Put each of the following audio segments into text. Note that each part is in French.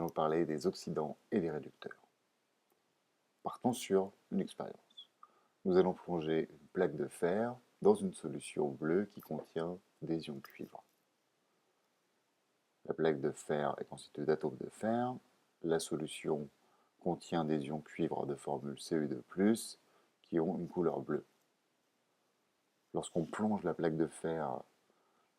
allons parler des oxydants et des réducteurs. Partons sur une expérience. Nous allons plonger une plaque de fer dans une solution bleue qui contient des ions cuivre. La plaque de fer est constituée d'atomes de fer. La solution contient des ions cuivre de formule Cu2+, qui ont une couleur bleue. Lorsqu'on plonge la plaque de fer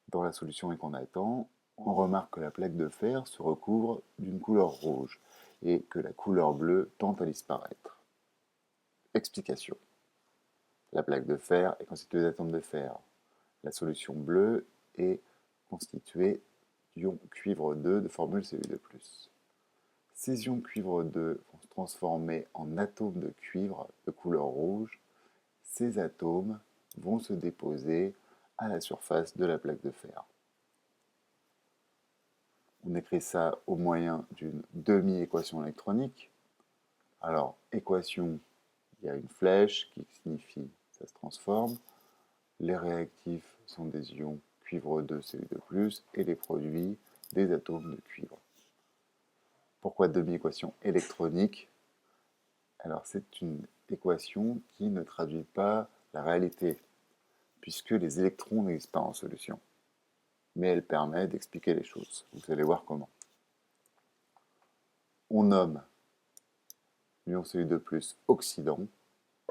dans la solution et qu'on attend, on remarque que la plaque de fer se recouvre d'une couleur rouge et que la couleur bleue tend à disparaître. Explication. La plaque de fer est constituée d'atomes de fer. La solution bleue est constituée d'ions cuivre 2 de formule Cu2+. Ces ions cuivre 2 vont se transformer en atomes de cuivre de couleur rouge. Ces atomes vont se déposer à la surface de la plaque de fer. On écrit ça au moyen d'une demi-équation électronique. Alors, équation, il y a une flèche qui signifie que ça se transforme. Les réactifs sont des ions cuivre 2 Cu2+, et les produits des atomes de cuivre. Pourquoi demi-équation électronique? Alors, c'est une équation qui ne traduit pas la réalité, puisque les électrons n'existent pas en solution. Mais elle permet d'expliquer les choses. Vous allez voir comment. On nomme l'ion Cu2+ oxydant.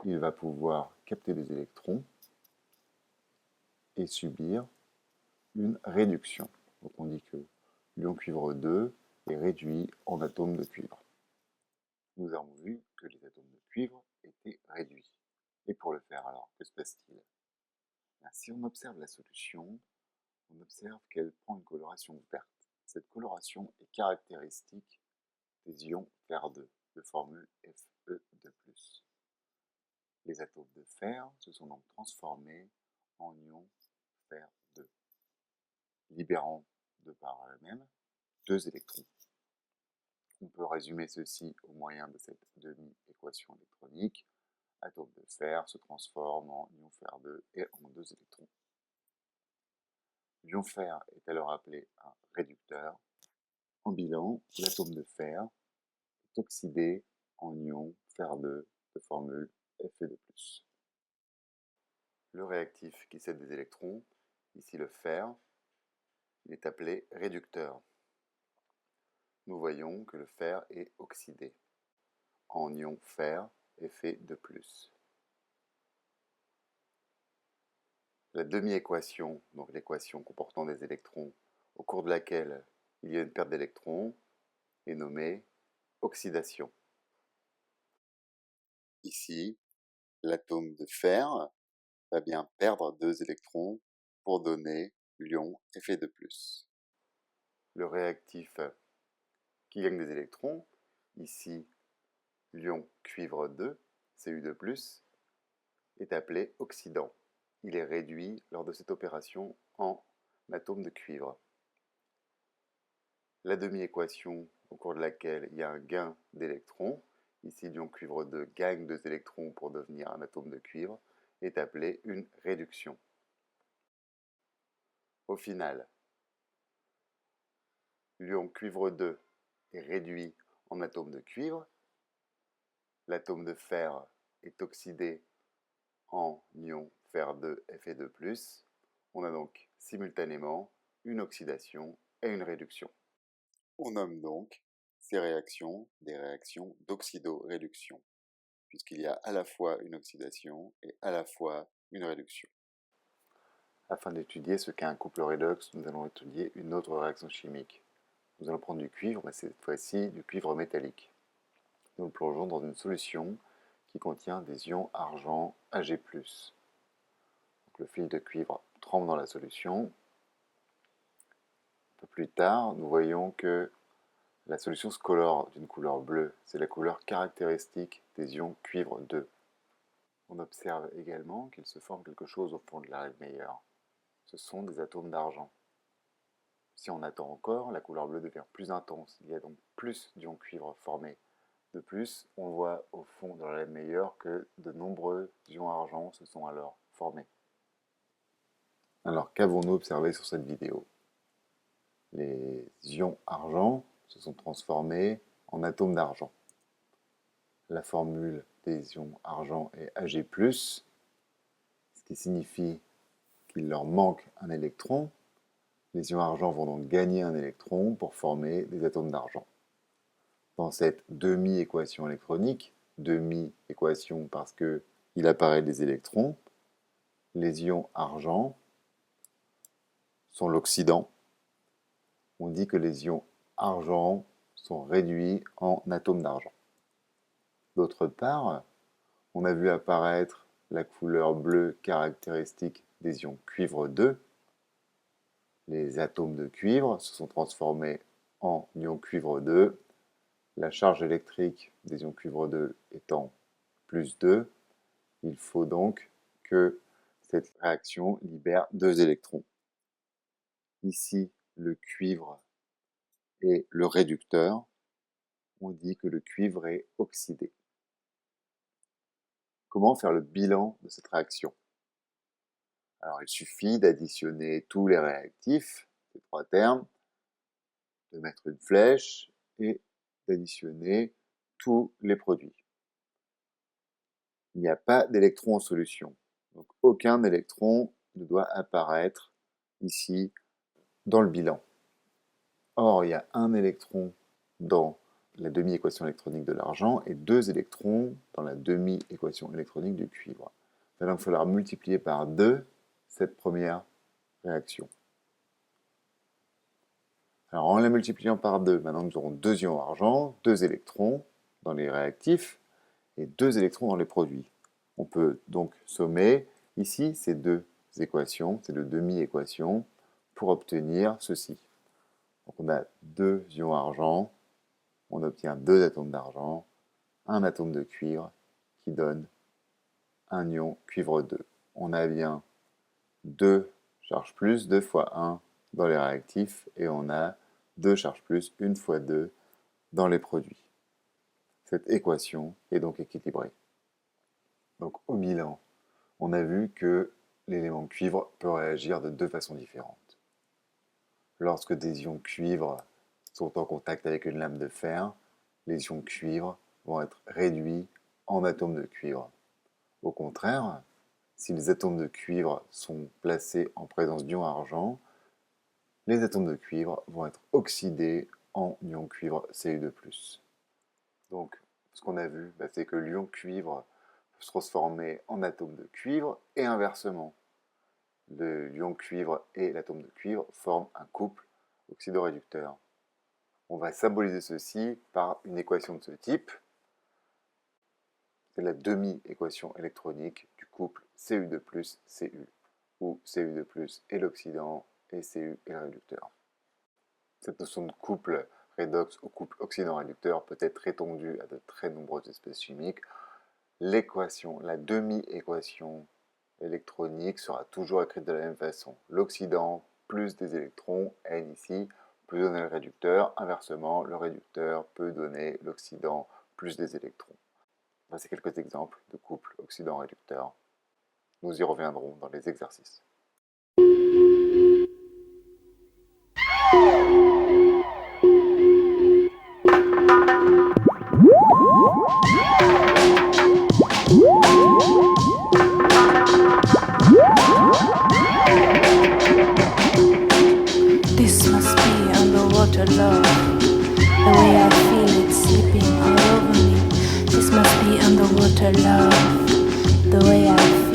Il va pouvoir capter les électrons et subir une réduction. Donc on dit que l'ion cuivre 2 est réduit en atomes de cuivre. Nous avons vu que les atomes de cuivre étaient réduits. Et pour le faire alors, que se passe-t-il? Si on observe la solution, on observe qu'elle prend une coloration verte. Cette coloration est caractéristique des ions Fer2 de formule Fe2+. Les atomes de fer se sont donc transformés en ions Fer2, libérant de par eux-mêmes 2 électrons. On peut résumer ceci au moyen de cette demi-équation électronique. Atome de fer se transforme en ion Fer2 et en 2 électrons. L'ion fer est alors appelé un réducteur. En bilan, l'atome de fer est oxydé en ion Fer2 de formule Fe2+. Le réactif qui cède des électrons, ici le fer, il est appelé réducteur. Nous voyons que le fer est oxydé en ion fer Fe2+. La demi-équation, donc l'équation comportant des électrons, au cours de laquelle il y a une perte d'électrons, est nommée oxydation. Ici, l'atome de fer va bien perdre 2 électrons pour donner l'ion Fe2+. Le réactif qui gagne des électrons, ici l'ion cuivre 2, Cu2+, est appelé oxydant. Il est réduit lors de cette opération en atome de cuivre. La demi-équation au cours de laquelle il y a un gain d'électrons, ici l'ion cuivre 2 gagne 2 électrons pour devenir un atome de cuivre, est appelée une réduction. Au final, l'ion cuivre 2 est réduit en atome de cuivre, l'atome de fer est oxydé en ion Fer2 Fe2+. On a donc simultanément une oxydation et une réduction. On nomme donc ces réactions des réactions d'oxydoréduction, puisqu'il y a à la fois une oxydation et à la fois une réduction. Afin d'étudier ce qu'est un couple redox, nous allons étudier une autre réaction chimique. Nous allons prendre du cuivre, mais cette fois-ci du cuivre métallique. Nous le plongeons dans une solution qui contient des ions argent Ag+. Donc, le fil de cuivre trempe dans la solution. Un peu plus tard, nous voyons que la solution se colore d'une couleur bleue. C'est la couleur caractéristique des ions cuivre 2. On observe également qu'il se forme quelque chose au fond de la meilleure. Ce sont des atomes d'argent. Si on attend encore, la couleur bleue devient plus intense. Il y a donc plus d'ions cuivre formés. De plus, on voit au fond de la meilleure que de nombreux ions argent se sont alors formés. Alors qu'avons-nous observé sur cette vidéo? Les ions argent se sont transformés en atomes d'argent. La formule des ions argent est Ag+, ce qui signifie qu'il leur manque un électron. Les ions argent vont donc gagner un électron pour former des atomes d'argent. Dans cette demi-équation électronique, demi-équation parce qu'il apparaît des électrons, les ions argent sont l'oxydant. On dit que les ions argent sont réduits en atomes d'argent. D'autre part, on a vu apparaître la couleur bleue caractéristique des ions cuivre 2. Les atomes de cuivre se sont transformés en ions cuivre 2. La charge électrique des ions cuivre 2 étant plus 2, il faut donc que cette réaction libère 2 électrons. Ici, le cuivre est le réducteur. On dit que le cuivre est oxydé. Comment faire le bilan de cette réaction? Alors, il suffit d'additionner tous les réactifs, ces 3 termes, de mettre une flèche et d'additionner tous les produits. Il n'y a pas d'électron en solution, donc aucun électron ne doit apparaître ici dans le bilan. Or, il y a un électron dans la demi-équation électronique de l'argent et 2 électrons dans la demi-équation électronique du cuivre. Il va donc falloir multiplier par 2 cette première réaction. Alors, en la multipliant par 2, maintenant nous aurons 2 ions argent, 2 électrons dans les réactifs et 2 électrons dans les produits. On peut donc sommer ici ces 2 équations, ces 2 demi-équations, pour obtenir ceci. Donc on a 2 ions argent, on obtient 2 atomes d'argent, un atome de cuivre qui donne un ion cuivre 2. On a bien 2 charges plus, 2 fois 1 dans les réactifs, et on a 2 charges plus, 1 fois 2 dans les produits. Cette équation est donc équilibrée. Donc au bilan, on a vu que l'élément cuivre peut réagir de 2 façons différentes. Lorsque des ions cuivre sont en contact avec une lame de fer, les ions cuivre vont être réduits en atomes de cuivre. Au contraire, si les atomes de cuivre sont placés en présence d'ions argent, les atomes de cuivre vont être oxydés en ion cuivre Cu2+. Donc, ce qu'on a vu, c'est que l'ion cuivre peut se transformer en atome de cuivre et inversement. L'ion cuivre et l'atome de cuivre forment un couple oxydoréducteur. On va symboliser ceci par une équation de ce type. C'est la demi-équation électronique du couple Cu2+, Cu, où Cu2+ est l'oxydant et Cu est le réducteur. Cette notion de couple redox ou couple oxydant-réducteur peut être étendue à de très nombreuses espèces chimiques. L'équation, la demi-équation électronique sera toujours écrite de la même façon. L'oxydant plus des électrons, N ici, peut donner le réducteur. Inversement, le réducteur peut donner l'oxydant plus des électrons. Voici quelques exemples de couples oxydant-réducteur. Nous y reviendrons dans les exercices. This must be underwater love. The way I feel it sleeping all over me. This must be underwater love. The way I